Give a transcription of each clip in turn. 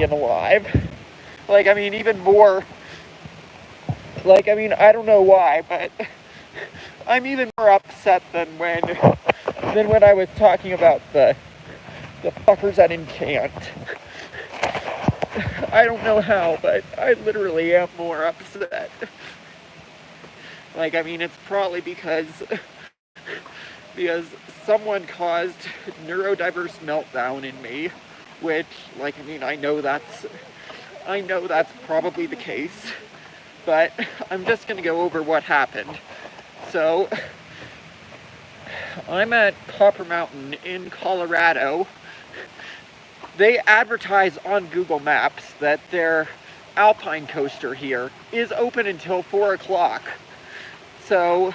alive. Like, I mean, even more, like, I mean, I don't know why, but I'm even more upset than when I was talking about the fuckers at Enchant. I don't know how, but I literally am more upset. Like, I mean, it's probably because someone caused neurodiverse meltdown in me, which, like, I mean, I know that's probably the case, but I'm just gonna go over what happened. So, I'm at Copper Mountain in Colorado. They advertise on Google Maps that their alpine coaster here is open until 4 o'clock. So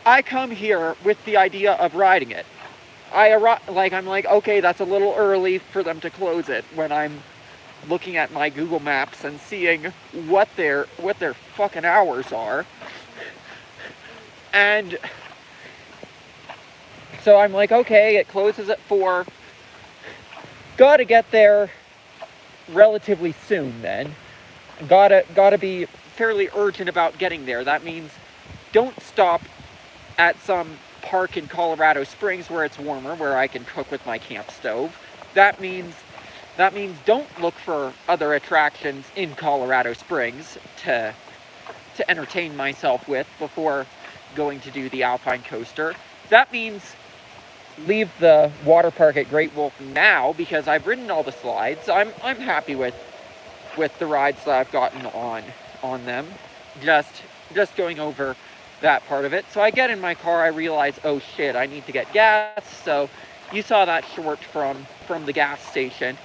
I come here with the idea of riding it. I'm like, okay, that's a little early for them to close it, when I'm looking at my Google Maps and seeing what their fucking hours are. And so I'm like, okay, it closes at 4. Gotta get there relatively soon then. Gotta be fairly urgent about getting there. That means don't stop at some park in Colorado Springs where it's warmer, where I can cook with my camp stove. That means don't look for other attractions in Colorado Springs to entertain myself with before going to do the alpine coaster. That means leave the water park at Great Wolf now, because I've ridden all the slides. I'm happy with the rides that I've gotten on them. Just going over that part of it. So I get in my car, I realize, oh shit, I need to get gas. So you saw that short from the gas station.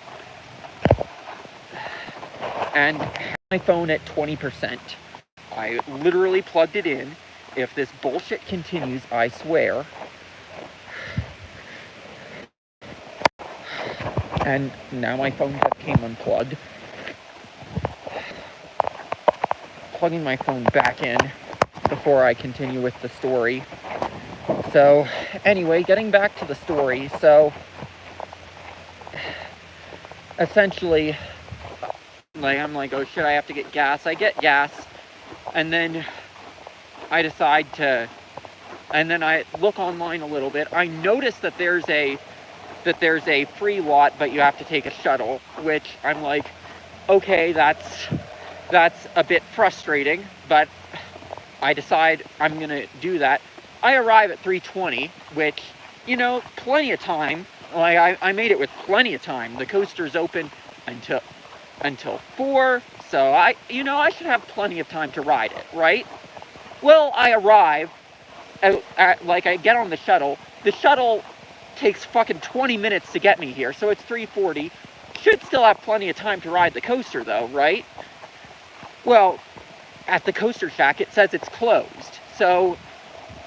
And my phone at 20%. I literally plugged it in. If this bullshit continues, I swear. And now my phone just came unplugged. Plugging my phone back in before I continue with the story. So, anyway, getting back to the story. So, essentially, like, I'm like, oh shit, I have to get gas. I get gas, and then I decide to, and then I look online a little bit. I notice that there's a free lot, but you have to take a shuttle, which I'm like, okay, that's a bit frustrating, but I decide I'm gonna do that. I arrive at 3:20, which, you know, plenty of time. Like, I made it with plenty of time. The coaster's open until 4, so I should have plenty of time to ride it, right? Well, I arrive like, I get on the shuttle. The shuttle takes fucking 20 minutes to get me here, so it's 3:40. Should still have plenty of time to ride the coaster, though, right? Well, at the coaster shack, it says it's closed. So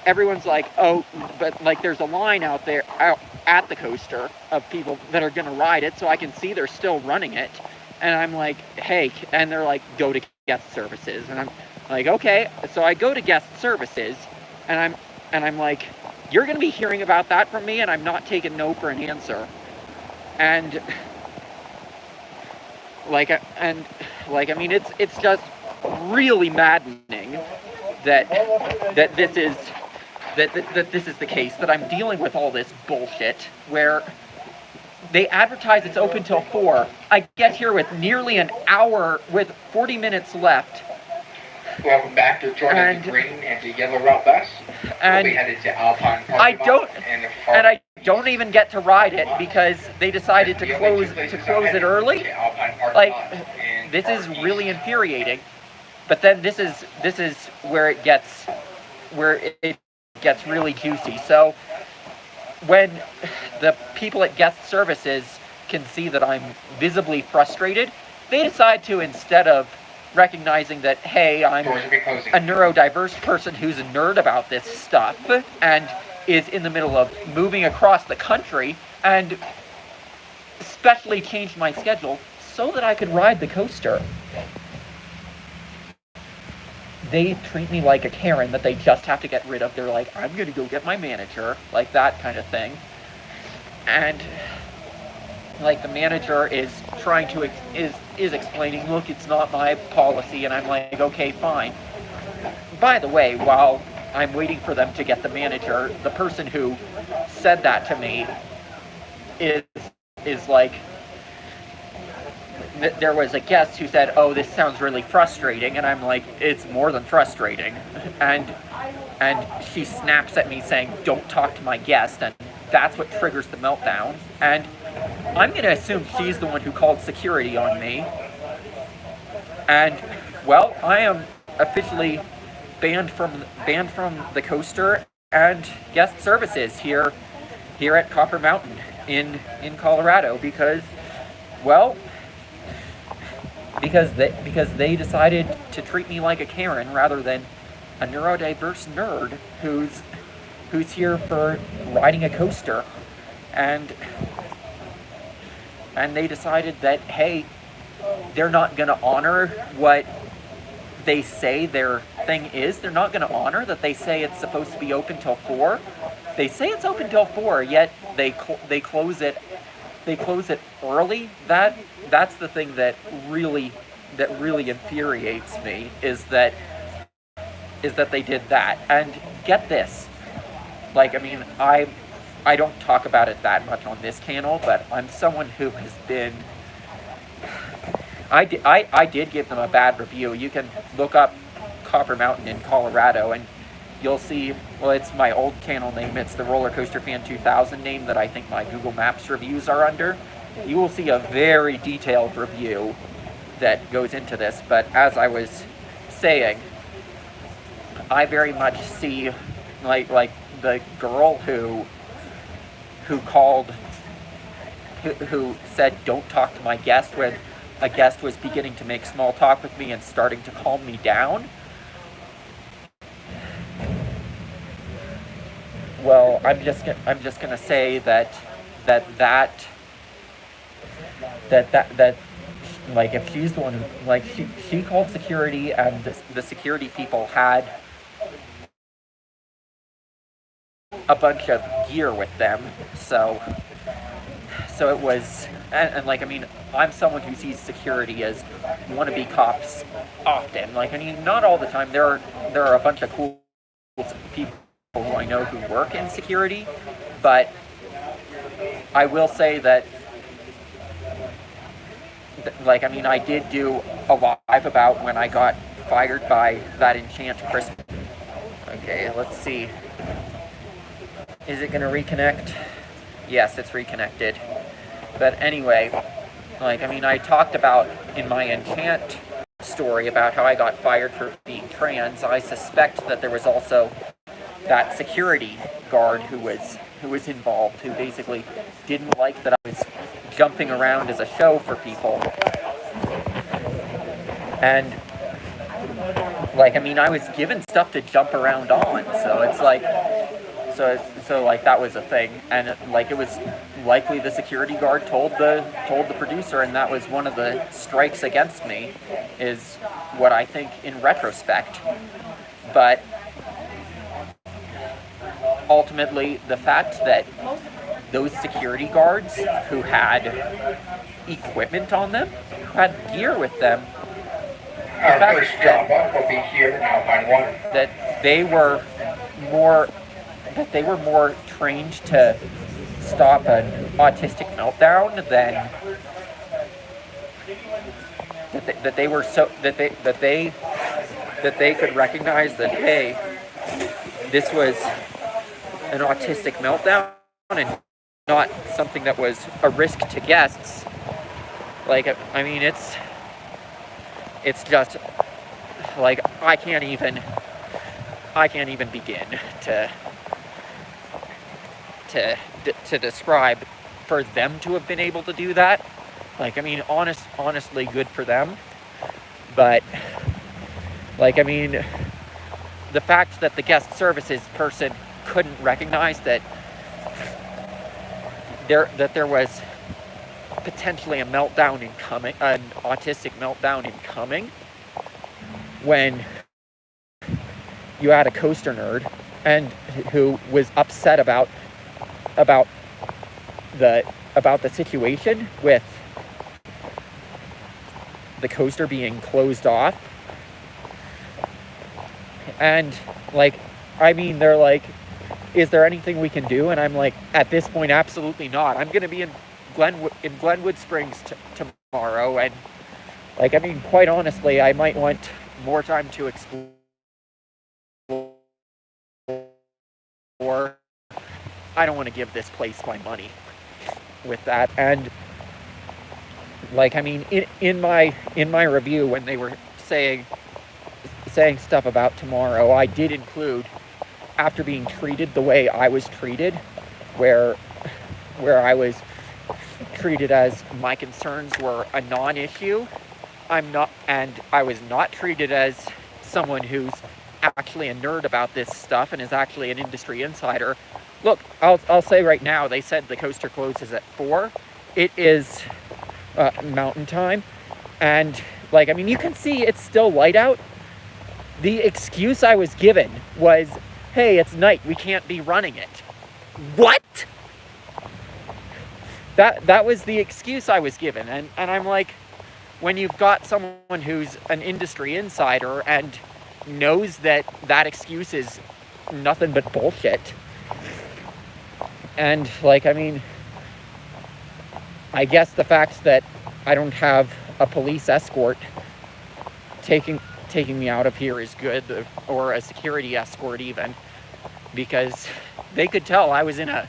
everyone's like, oh, but, like, there's a line out at the coaster of people that are gonna ride it, so I can see they're still running it. And I'm like, hey, and they're like, go to guest services. And I'm like, okay. So I go to guest services, and I'm like, you're gonna be hearing about that from me, and I'm not taking no for an answer. And I mean, it's just really maddening that this is the case, that I'm dealing with all this bullshit where they advertise it's open till 4. I get here with nearly an hour, with 40 minutes left. Welcome back to joining the green and the yellow route bus. And we'll be headed to Alpine Park. I don't even get to ride it because they decided to close it early. Like, this is really infuriating. But then this is where it gets really juicy. So when the people at guest services can see that I'm visibly frustrated, they decide to, instead of recognizing that, hey, I'm a neurodiverse person who's a nerd about this stuff and is in the middle of moving across the country, and specially changed my schedule so that I could ride the coaster. They treat me like a Karen that they just have to get rid of. They're like, I'm gonna go get my manager, like that kind of thing. And like the manager is trying to is explaining, look, it's not my policy, and I'm like, okay, fine. By the way, while I'm waiting for them to get the manager, the person who said that to me is like, there was a guest who said, oh, this sounds really frustrating, and I'm like, it's more than frustrating. And she snaps at me saying, don't talk to my guest, and that's what triggers the meltdown. And I'm going to assume she's the one who called security on me. And, well, I am officially banned from the coaster and guest services here at Copper Mountain in Colorado because, well, because they decided to treat me like a Karen rather than a neurodiverse nerd who's here for riding a coaster. And they decided that, hey, they're not going to honor what they say their thing is. They're not going to honor that they say it's supposed to be open till 4. They say it's open till 4, yet they close it early. That's the thing that really infuriates me is that they did that. And get this, like, I mean, I don't talk about it that much on this channel, but I'm someone who has been, I did give them a bad review. You can look up Copper Mountain in Colorado and you'll see, well, it's my old channel name. It's the Roller Coaster Fan 2000 name that I think my Google Maps reviews are under. You will see a very detailed review that goes into this. But as I was saying, I very much see like the girl who said don't talk to my guest when a guest was beginning to make small talk with me and starting to calm me down. Well, I'm just gonna say that like if she's the one who, like, she called security and the security people had a bunch of gear with them, so it was, and like, I mean, I'm someone who sees security as wannabe cops often. Like, I mean, not all the time. There are a bunch of cool people who I know who work in security, but I will say that, like, I mean, I did do a live about when I got fired by that Enchant Christmas. Okay, let's see. Is it going to reconnect? Yes, it's reconnected. But anyway, like, I mean, I talked about in my Enchant story about how I got fired for being trans. I suspect that there was also that security guard who was involved, who basically didn't like that I was jumping around as a show for people. And, like, I mean, I was given stuff to jump around on, so it's like, so like, that was a thing. And like, it was likely the security guard told the producer, and that was one of the strikes against me, is what I think in retrospect. But ultimately, the fact that those security guards who had equipment on them, who had gear with them, the fact that they were more trained to stop an autistic meltdown than that they could recognize that, hey, this was an autistic meltdown and not something that was a risk to guests. Like, I mean, it's just, like, I can't even begin to describe for them to have been able to do that. Like, I mean, honestly, good for them. But, like, I mean, the fact that the guest services person couldn't recognize that there was potentially a meltdown incoming, an autistic meltdown incoming, when you had a coaster nerd and who was upset about about the situation with the coaster being closed off. And like, I mean, they're like, is there anything we can do? And I'm like, at this point, absolutely not. I'm going to be in Glenwood Springs tomorrow. And like, I mean, quite honestly, I might want more time to explore. I don't want to give this place my money with that. And like, I mean, in my review, when they were saying stuff about tomorrow, I did include, after being treated the way I was treated, where I was treated as my concerns were a non-issue, and I was not treated as someone who's actually a nerd about this stuff and is actually an industry insider. Look, I'll say right now, they said the coaster closes at 4. It is mountain time, and like, I mean, you can see it's still light out. The excuse I was given was, hey, it's night, we can't be running it. What? That was the excuse I was given. And I'm like, when you've got someone who's an industry insider and knows that excuse is nothing but bullshit. And like, I mean, I guess the fact that I don't have a police escort taking me out of here is good, or a security escort even, because they could tell I was in a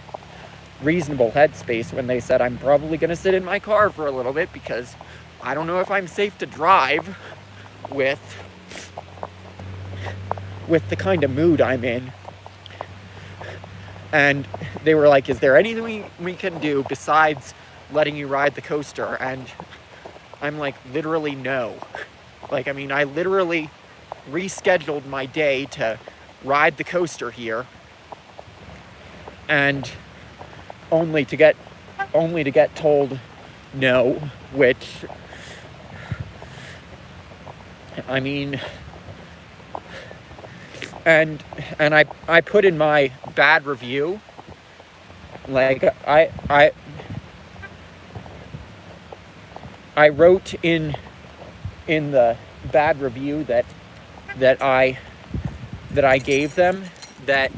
reasonable headspace when they said I'm probably going to sit in my car for a little bit because I don't know if I'm safe to drive with the kind of mood I'm in. And they were like, is there anything we can do besides letting you ride the coaster? And I'm like, literally no. Like, I mean, I literally rescheduled my day to ride the coaster here, and only to get told no, which, I mean, and I put in my bad review, like, I wrote in the bad review that I gave them that,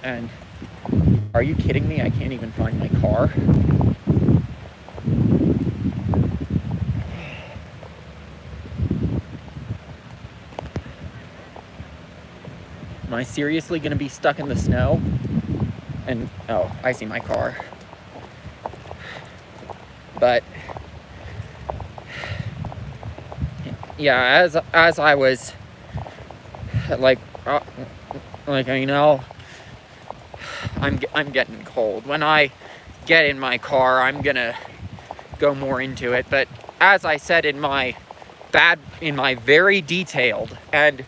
and are you kidding me? I can't even find my car. Am I seriously going to be stuck in the snow? And, oh, I see my car. But yeah, as I was like, I mean, I'm getting cold. When I get in my car, I'm gonna go more into it. But as I said in my very detailed and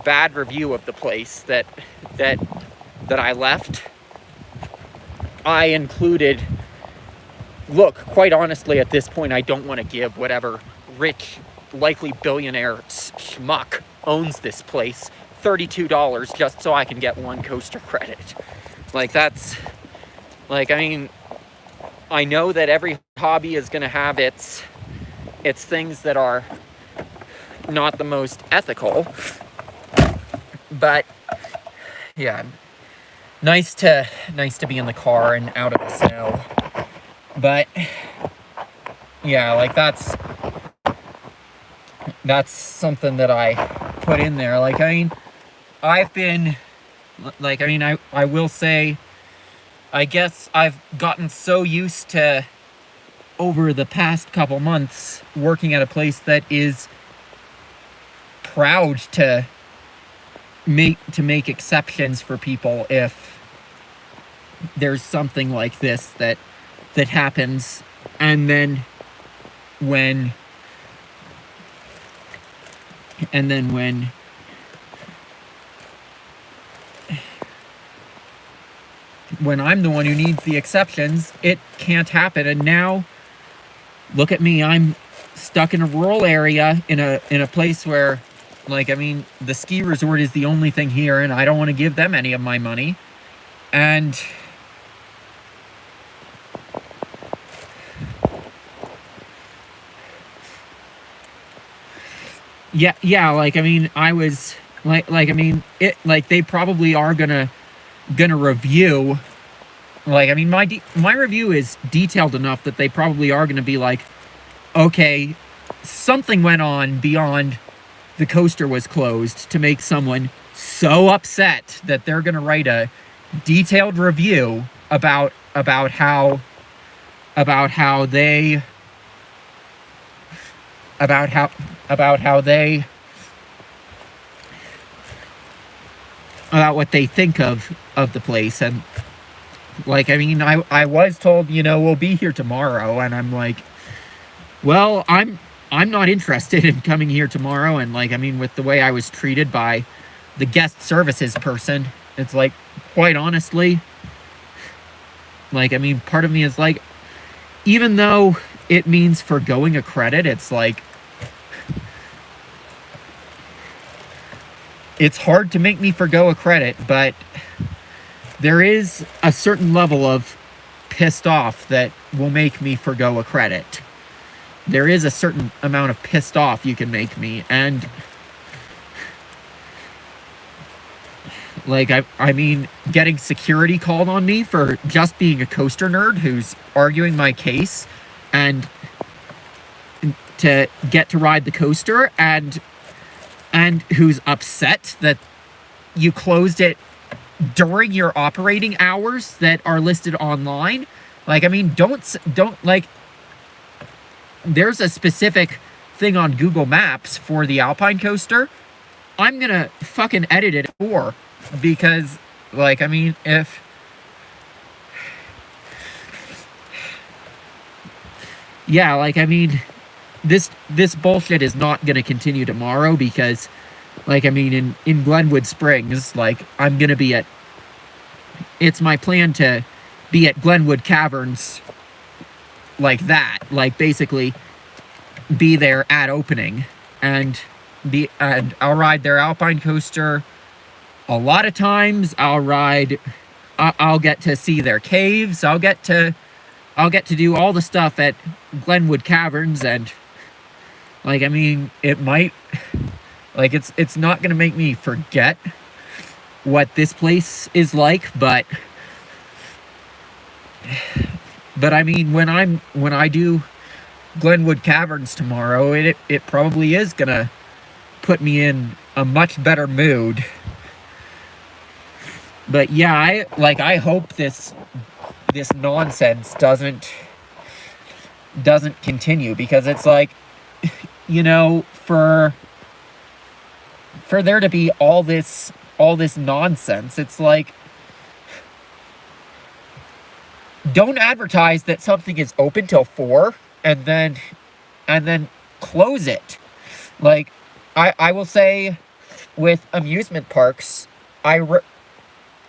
bad review of the place that I left, I included, look, quite honestly, at this point, I don't want to give whatever rich, likely billionaire schmuck owns this place $32 just so I can get one coaster credit. Like, that's, like, I mean, I know that every hobby is going to have its things that are not the most ethical, but yeah, nice to be in the car and out of the snow. But yeah, like, that's something that I put in there. Like, I mean, I've been, like, I mean, I will say, I guess I've gotten so used to, over the past couple months, working at a place that is proud to make exceptions for people if there's something like this that happens. And then when I'm the one who needs the exceptions, it can't happen. And now, look at me, I'm stuck in a rural area in a place where, like, I mean, the ski resort is the only thing here, and I don't want to give them any of my money. And yeah, like, I mean, I was like, I mean, it, like, they probably are gonna review, like, I mean, my review is detailed enough that they probably are gonna be like, okay, something went on beyond the coaster was closed to make someone so upset that they're gonna write a detailed review about how they about how they about what they think of the place. And like, I mean, I was told, we'll be here tomorrow, and I'm like, well, I'm not interested in coming here tomorrow. And like, I mean, with the way I was treated by the guest services person, it's like, quite honestly, like, I mean, part of me is like, even though it means forgoing a credit, it's like, it's hard to make me forgo a credit, but there is a certain level of pissed off that will make me forgo a credit. There is a certain amount of pissed off you can make me, and like, I mean, getting security called on me for just being a coaster nerd who's arguing my case and to get to ride the coaster, and who's upset that you closed it during your operating hours that are listed online. Like, I mean, don't like, there's a specific thing on Google Maps for the Alpine coaster. I'm gonna fucking edit it for, because, like, I mean, if yeah, like, I mean, this bullshit is not gonna continue tomorrow, because, like, I mean, in Glenwood Springs, like, I'm gonna be at, it's my plan to be at Glenwood Caverns like that, like, basically be there at opening, and I'll ride their Alpine coaster. A lot of times I'll get to see their caves. I'll get to do all the stuff at Glenwood Caverns. And like, I mean, it might, like, it's not gonna make me forget what this place is like, but I mean, when I do Glenwood Caverns tomorrow, it probably is gonna put me in a much better mood. But yeah, I hope this nonsense doesn't continue, because it's like, for there to be all this nonsense, it's like, don't advertise that something is open till 4 and then close it. Like, I will say, with amusement parks, I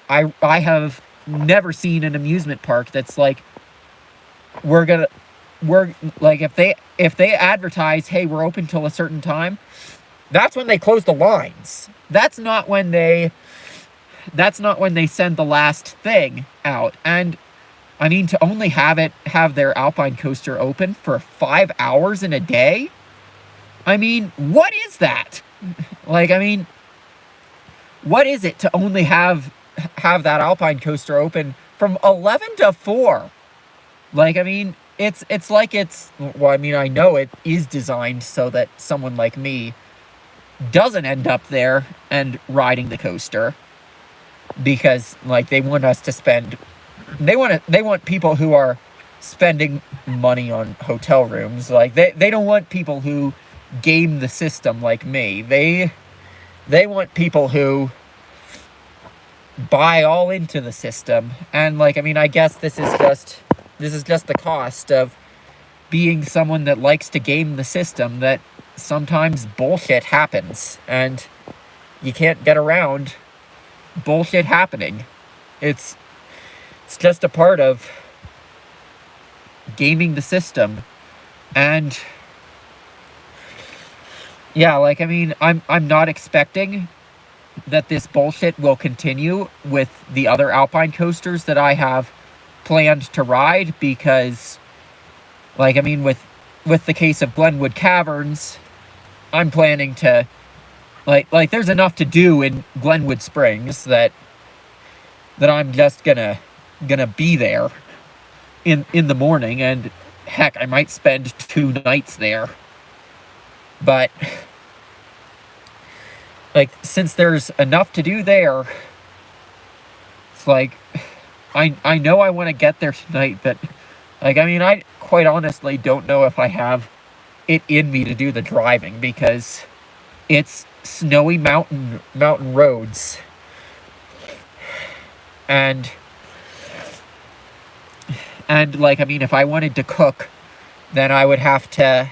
have never seen an amusement park that's like, we're like, if they advertise, hey, we're open till a certain time, that's when they close the lines. That's not when they send the last thing out. And I mean, to only have their Alpine coaster open for 5 hours in a day, I mean, what is that? Like, I mean, what is it to only have that Alpine coaster open from 11 to 4? Like, I mean, it's like, well, I mean, I know it is designed so that someone like me doesn't end up there and riding the coaster, because, like, they want us to spend, they want people who are spending money on hotel rooms. Like, they don't want people who game the system like me. They want people who buy all into the system. And, like, I mean, I guess this is just the cost of being someone that likes to game the system, that sometimes bullshit happens and you can't get around bullshit happening. It's just a part of gaming the system. And yeah, like, I mean, I'm not expecting that this bullshit will continue with the other Alpine coasters that I have planned to ride, because, like, I mean, with the case of Glenwood Caverns, I'm planning to, like there's enough to do in Glenwood Springs that I'm just gonna be there in the morning, and heck, I might spend 2 nights there. But like, since there's enough to do there, it's like I know I want to get there tonight, but like, I mean, I quite honestly don't know if I have it in me to do the driving, because it's snowy mountain roads, and like, I mean, if I wanted to cook, then I would have to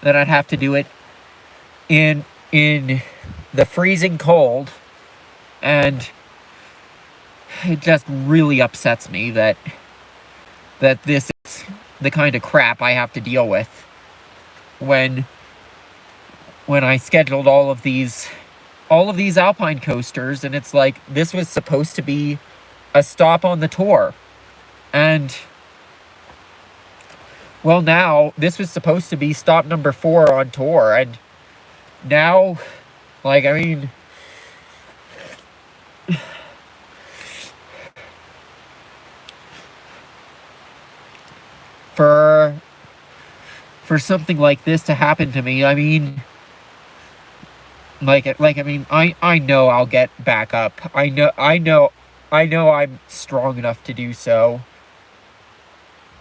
I'd have to do it in the freezing cold, and it just really upsets me that this is the kind of crap I have to deal with when I scheduled all of these alpine coasters, and it's like, this was supposed to be a stop on the tour, and well, now this was supposed to be stop number 4 on tour, and now, like, I mean, for something like this to happen to me, I mean, I mean, I know I'll get back up. I know I'm strong enough to do so.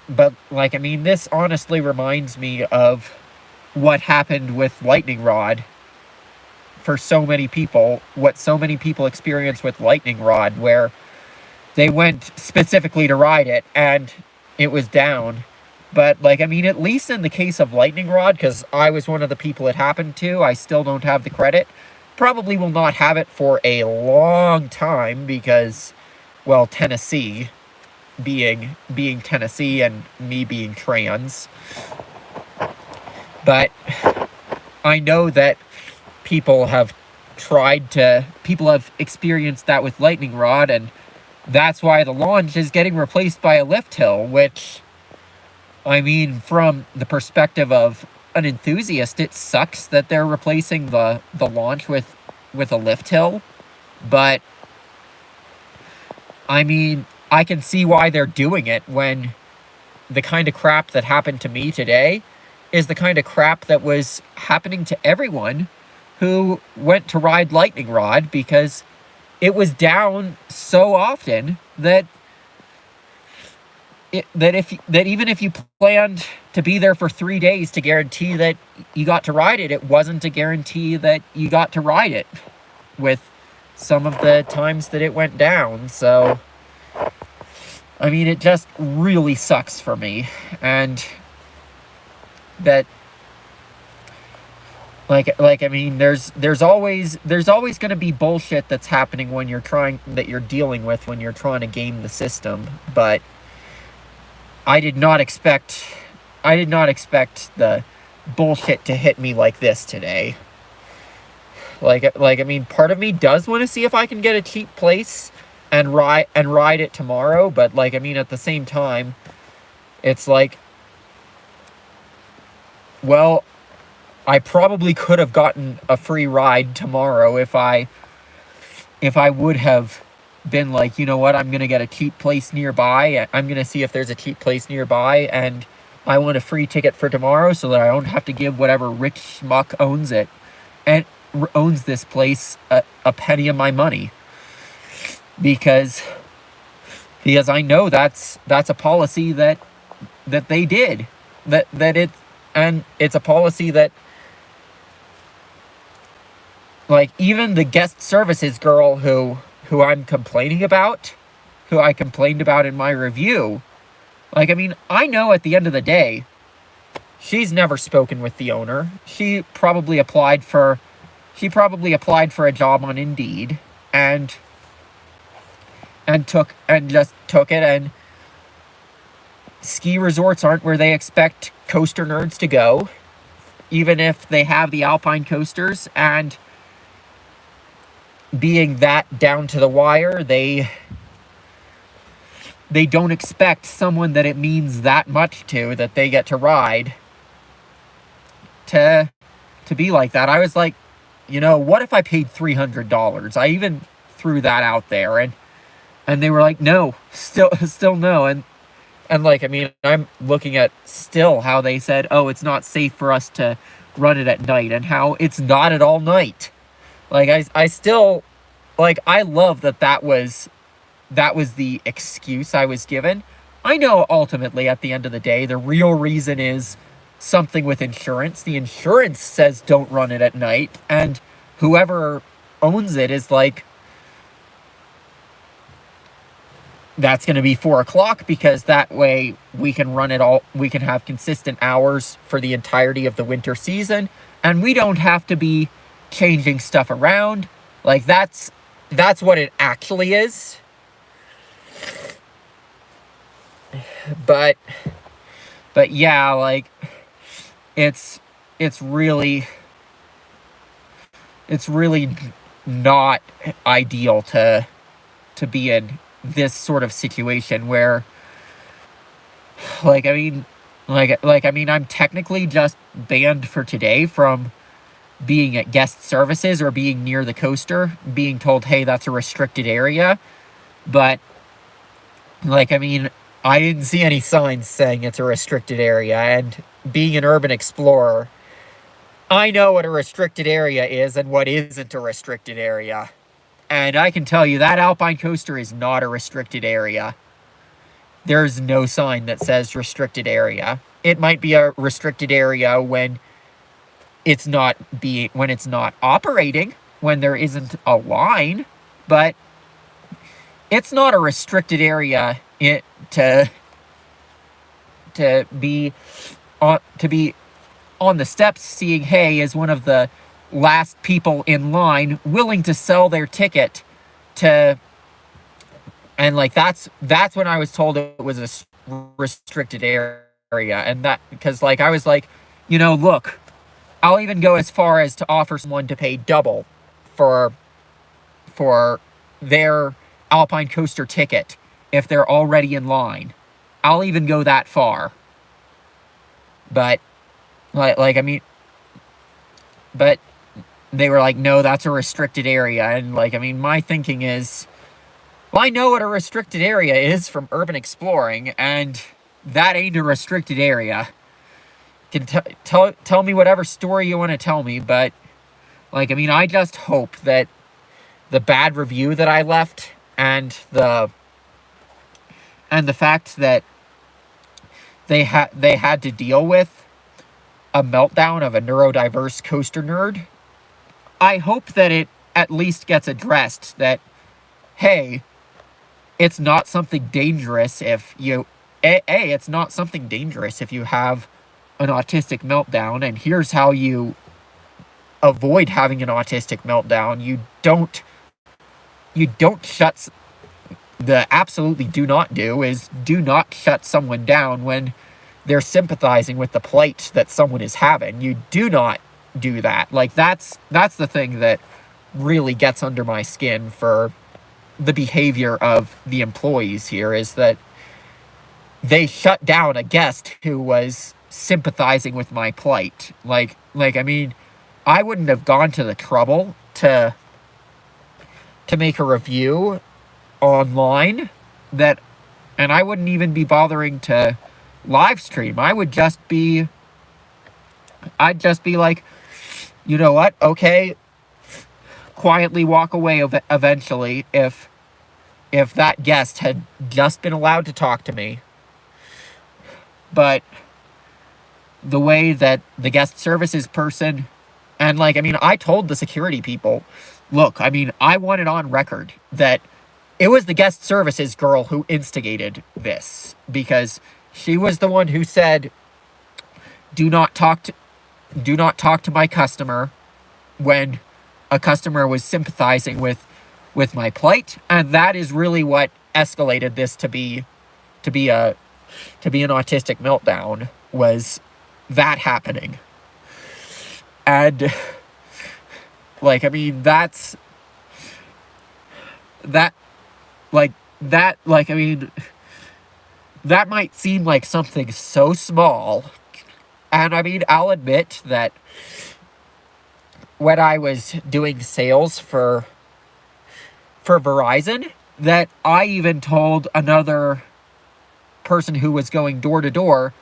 But, like, I mean, this honestly reminds me of what happened with Lightning Rod for so many people, what so many people experience with Lightning Rod, where they went specifically to ride it and it was down. But, like, I mean, at least in the case of Lightning Rod, because I was one of the people it happened to, I still don't have the credit. Probably will not have it for a long time because, well, Tennessee being Tennessee and me being trans. But I know that people have experienced that with Lightning Rod, and that's why the launch is getting replaced by a lift hill, which, I mean, from the perspective of an enthusiast, it sucks that they're replacing the launch with a lift hill, but I mean, I can see why they're doing it when the kind of crap that happened to me today is the kind of crap that was happening to everyone who went to ride Lightning Rod, because it was down so often that even if you planned to be there for 3 days to guarantee that you got to ride it, it wasn't a guarantee that you got to ride it with some of the times that it went down. So, I mean, it just really sucks for me, and that, like I mean, there's always going to be bullshit that's happening when you're dealing with when you're trying to game the system, but I did not expect the bullshit to hit me like this today. Like, I mean, part of me does want to see if I can get a cheap place and ride it tomorrow, but, like, I mean, at the same time, it's like, well, I probably could have gotten a free ride tomorrow if I would have been like, you know what, I'm gonna get a cheap place nearby. I'm gonna see if there's a cheap place nearby, and I want a free ticket for tomorrow so that I don't have to give whatever rich schmuck owns this place a penny of my money, because I know that's a policy that they did, it's a policy that, like, even the guest services girl who I'm complaining about, who I complained about in my review, like, I mean, I know at the end of the day, she's never spoken with the owner. She probably applied for a job on Indeed and just took it, and ski resorts aren't where they expect coaster nerds to go, even if they have the alpine coasters, and being that down to the wire, they don't expect someone that it means that much to, that they get to ride, to to be like that. I was like, what if I paid $300? I even threw that out there, and they were like, no, still no. And like, I mean, I'm looking at still how they said, oh, it's not safe for us to run it at night, and how it's not at all night. Like, I still, like, I love that was the excuse I was given. I know ultimately at the end of the day, the real reason is something with insurance. The insurance says don't run it at night, and whoever owns it is like, that's going to be 4 o'clock, because that way we can run it all, we can have consistent hours for the entirety of the winter season, and we don't have to be changing stuff around. Like, that's what it actually is. But yeah, like, it's really not ideal to be in this sort of situation where, like, I mean, I'm technically just banned for today from being at guest services or being near the coaster, being told, hey, that's a restricted area. But, like, I mean, I didn't see any signs saying it's a restricted area, and being an urban explorer, I know what a restricted area is and what isn't a restricted area. And I can tell you that alpine coaster is not a restricted area. There's no sign that says restricted area. It might be a restricted area when it's not operating, when there isn't a line, but it's not a restricted area to be on the steps seeing, hey, is one of the last people in line willing to sell their ticket to, and like, that's when I was told it was a restricted area. And that, because like, I was like, look, I'll even go as far as to offer someone to pay double for their alpine coaster ticket if they're already in line. I'll even go that far. But like I mean, but they were like, no, that's a restricted area. And like, I mean, my thinking is, well, I know what a restricted area is from urban exploring, and that ain't a restricted area. You can tell me whatever story you want to tell me, but like, I mean, I just hope that the bad review that I left, and the fact that they had to deal with a meltdown of a neurodiverse coaster nerd, I hope that it at least gets addressed that, hey, it's not something dangerous if you, it's not something dangerous if you have an autistic meltdown, and here's how you avoid having an autistic meltdown. You don't shut, the absolutely do not do is do not shut someone down when they're sympathizing with the plight that someone is having. You do not do that. Like, that's the thing that really gets under my skin for the behavior of the employees here, is that they shut down a guest who was sympathizing with my plight. Like, I mean, I wouldn't have gone to the trouble to make a review online that, and I wouldn't even be bothering to live stream. I'd just be like, you know what? Okay, quietly walk away eventually if that guest had just been allowed to talk to me. But the way that the guest services person, and like, I mean, I told the security people, look, I mean, I want it on record that it was the guest services girl who instigated this, because she was the one who said, do not talk to my customer, when a customer was sympathizing with my plight. And that is really what escalated this to be an autistic meltdown, was that happening. And like, I mean, I mean, that might seem like something so small. And I mean, I'll admit that when I was doing sales for Verizon, that I even told another person who was going door to door,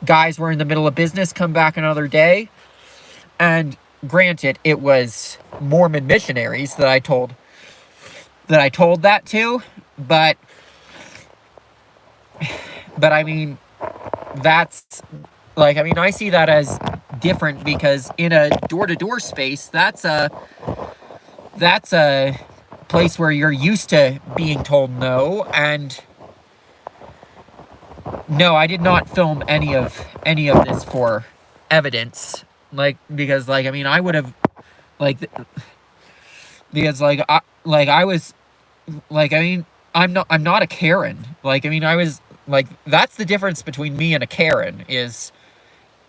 guys, were in the middle of business, come back another day. And granted, it was Mormon missionaries that I told that to, but I mean, that's like, I mean, I see that as different, because in a door-to-door space, that's a place where you're used to being told no. And no, I did not film any of this for evidence, like, because, like, I mean, I would have, like, because, like, I was, like, I mean, I'm not a Karen. Like, I mean, I was, like, that's the difference between me and a Karen, is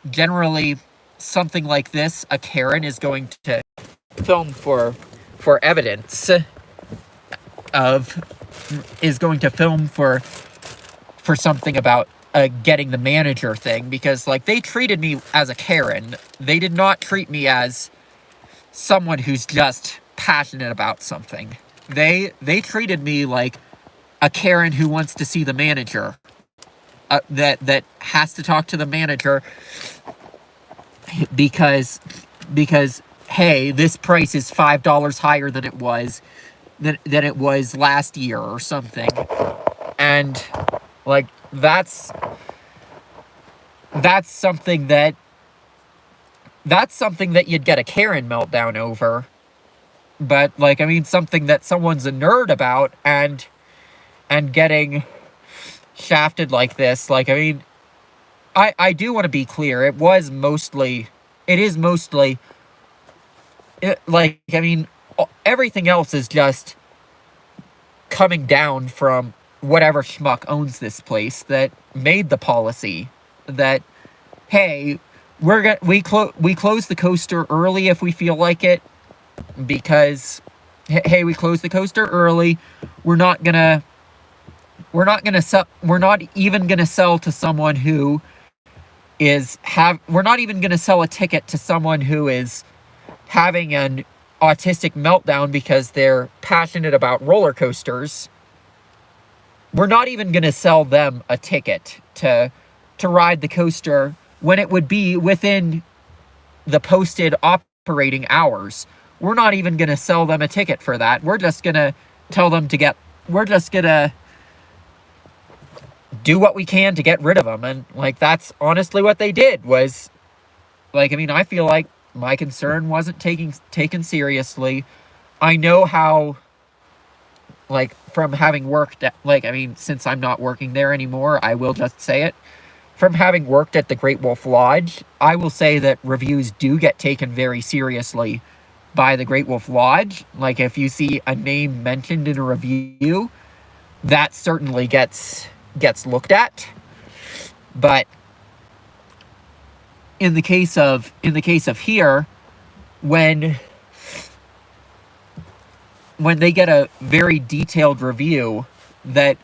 generally something like this, a Karen is going to film for evidence is going to film for something about getting the manager thing, because, like, they treated me as a Karen. They did not treat me as someone who's just passionate about something. They treated me like a Karen who wants to see the manager, that has to talk to the manager because hey, this price is $5 higher than it was last year or something. And, like, that's something that you'd get a Karen meltdown over. But, like, I mean, something that someone's a nerd about, and getting shafted like this, like, I mean, I do want to be clear, it is mostly, like, I mean, everything else is just coming down from whatever schmuck owns this place that made the policy that, hey, we close the coaster early if we feel like it, because, hey, we close the coaster early, we're not even gonna sell to someone who we're not even gonna sell a ticket to someone who is having an autistic meltdown because they're passionate about roller coasters. We're not even gonna sell them a ticket to ride the coaster when it would be within the posted operating hours. We're not even gonna sell them a ticket for that. We're just gonna tell them we're just gonna do what we can to get rid of them. And, like, that's honestly what they did. Was, like, I mean, I feel like my concern wasn't taken seriously. I know how, like, from having worked at, like, I mean, since I'm not working there anymore, I will just say it. From having worked at the Great Wolf Lodge, I will say that reviews do get taken very seriously by the Great Wolf Lodge. Like, if you see a name mentioned in a review, that certainly gets looked at. But in the case of here, when they get a very detailed review that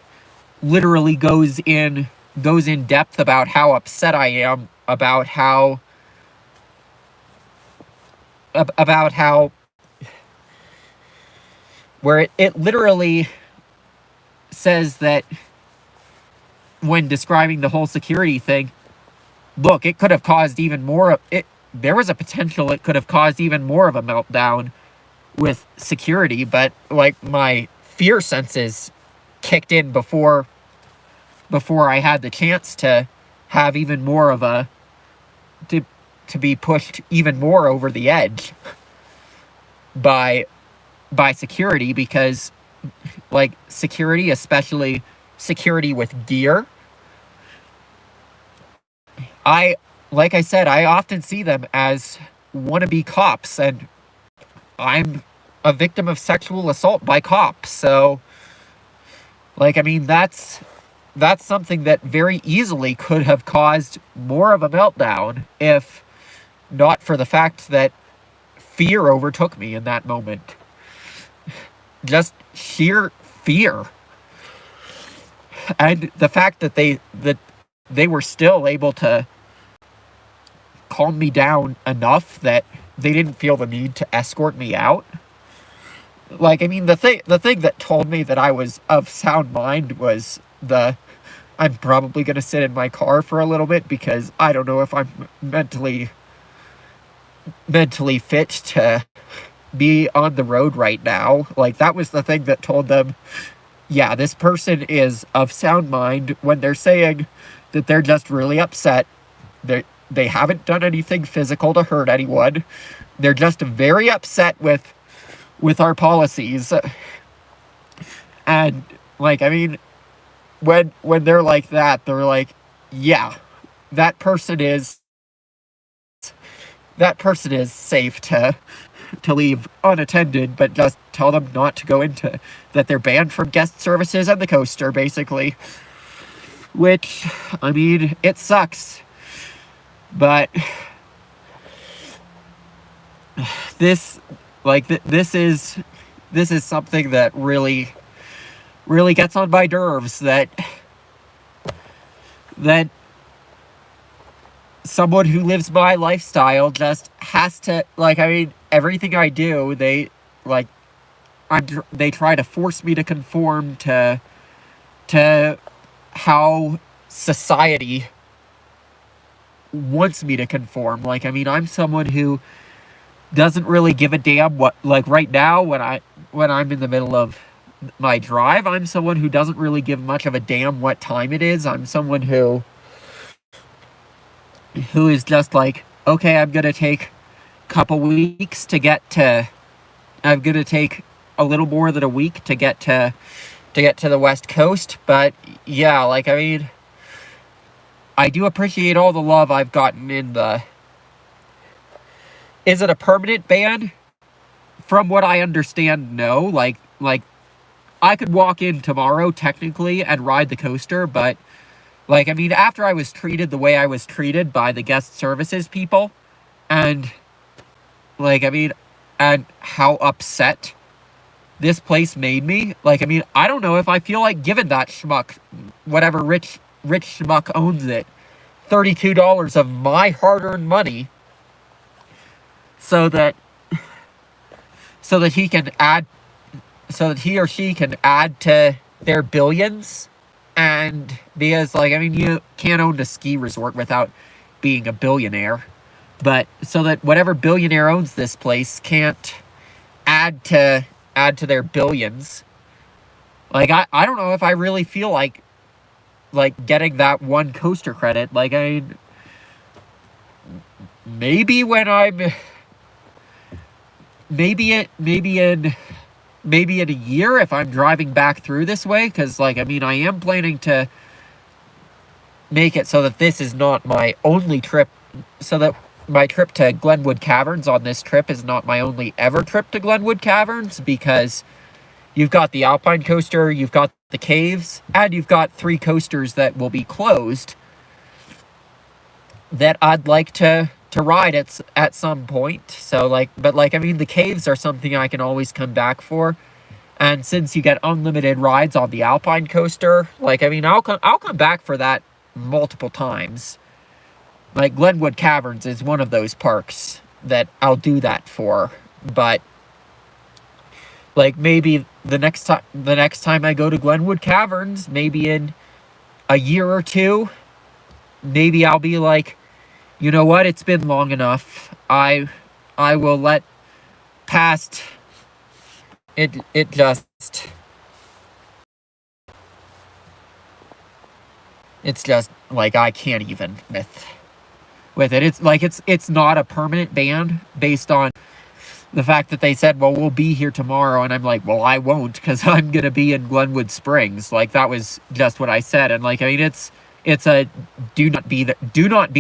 literally goes in depth about how upset I am about how where it literally says that, when describing the whole security thing, look, it could have caused even more. There was a potential it could have caused even more of a meltdown with security, but, like, my fear senses kicked in before I had the chance to have even more of a to be pushed even more over the edge by security, because, like, security, especially security with gear, like I said, I often see them as wannabe cops, and I'm a victim of sexual assault by cops. So, like, I mean, that's something that very easily could have caused more of a meltdown, if not for the fact that fear overtook me in that moment. Just sheer fear. And the fact that they were still able to calm me down enough that they didn't feel the need to escort me out. Like, I mean, the thing that told me that I was of sound mind was I'm probably going to sit in my car for a little bit because I don't know if I'm mentally fit to be on the road right now. Like, that was the thing that told them, yeah, this person is of sound mind when they're saying that they're just really upset. They haven't done anything physical to hurt anyone. They're just very upset with our policies. And, like, I mean, when they're like that, they're like, yeah, that person is safe to leave unattended, but just tell them not to go into, that they're banned from guest services and the coaster, basically. Which, I mean, it sucks. But this is something that really gets on my nerves, that someone who lives my lifestyle just has to, like, I mean, everything I do, they try to force me to conform to how society wants me to conform. Like, I mean, I'm someone who doesn't really give a damn what, like, right now when I'm in the middle of my drive, I'm someone who doesn't really give much of a damn what time it is. I'm someone who is just like, okay, I'm gonna take a couple weeks to get to, I'm gonna take a little more than a week to get to the West Coast. But yeah, like, I mean, I do appreciate all the love I've gotten in the... Is it a permanent ban? From what I understand, no. Like, I could walk in tomorrow, technically, and ride the coaster, but, like, I mean, after I was treated the way I was treated by the guest services people, and, like, I mean, and how upset this place made me, like, I mean, I don't know if I feel like giving that schmuck, whatever rich schmuck owns it, $32 of my hard-earned money, so that he can add, so that he or she can add to their billions. And because, like, I mean, you can't own a ski resort without being a billionaire, but so that whatever billionaire owns this place can't add to their billions. Like, I don't know if I really feel like getting that one coaster credit. Like, I mean, maybe when I'm, maybe in a year if I'm driving back through this way, because, like, I mean, I am planning to make it so that this is not my only trip, so that my trip to Glenwood Caverns on this trip is not my only ever trip to Glenwood Caverns, because you've got the Alpine coaster, you've got the caves, and you've got 3 coasters that will be closed that I'd like to ride at some point. So, like, but, like, I mean, the caves are something I can always come back for. And since you get unlimited rides on the Alpine coaster, like, I mean, I'll come back for that multiple times. Like, Glenwood Caverns is one of those parks that I'll do that for. But, like, maybe the next time I go to Glenwood Caverns, maybe in a year or two, maybe I'll be like, you know what, it's been long enough. I will let past it just, it's just like, I can't even with it. It's like, it's not a permanent ban based on the fact that they said, well, we'll be here tomorrow, and I'm like, well, I won't, because I'm gonna be in Glenwood Springs. Like, that was just what I said. And, like, I mean, it's a do not be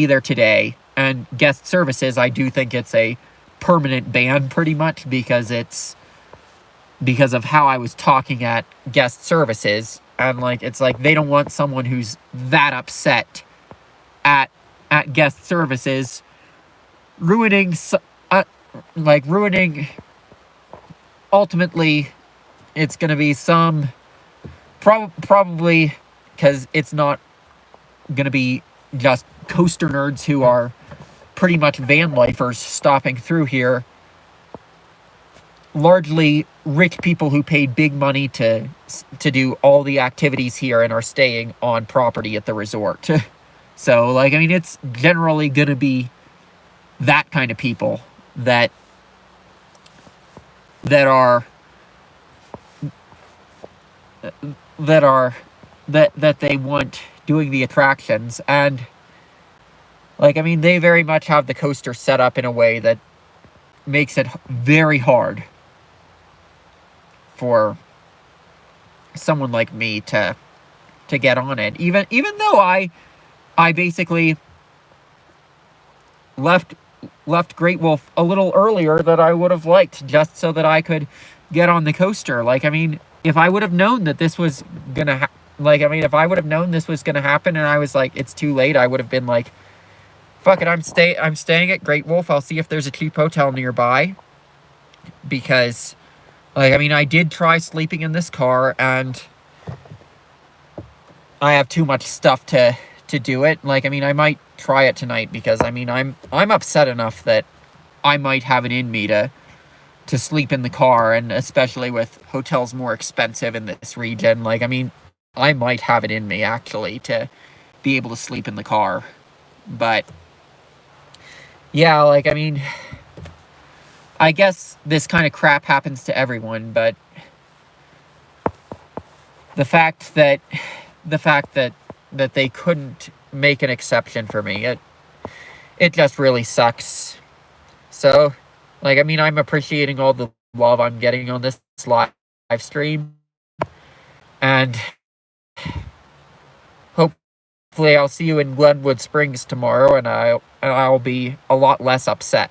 there today. And guest services, I do think it's a permanent ban, pretty much, because of how I was talking at guest services. And, like, it's like, they don't want someone who's that upset at guest services ruining, ultimately, it's going to be some, probably, because it's not going to be just coaster nerds who are pretty much van lifers stopping through here. Largely rich people who paid big money to do all the activities here and are staying on property at the resort. So, like, I mean, it's generally going to be that kind of people that are that they want doing the attractions. And, like, I mean, they very much have the coaster set up in a way that makes it very hard for someone like me to get on it. Even though I basically left Great Wolf a little earlier than I would have liked, just so that I could get on the coaster. Like, I mean, if I would have known that this was gonna if I would have known this was gonna happen and I was like, it's too late, I would have been like, fuck it, I'm staying at Great Wolf. I'll see if there's a cheap hotel nearby. Because, like, I mean, I did try sleeping in this car, and I have too much stuff to do it. Like, I mean, I might try it tonight, because, I mean, I'm upset enough that I might have it in me to sleep in the car, and especially with hotels more expensive in this region. Like, I mean, I might have it in me, actually, to be able to sleep in the car. But, yeah, like, I mean, I guess this kind of crap happens to everyone, but the fact that they couldn't make an exception for me, it just really sucks. So, like, I mean, I'm appreciating all the love I'm getting on this live stream, and hopefully I'll see you in Glenwood Springs tomorrow, and I'll be a lot less upset.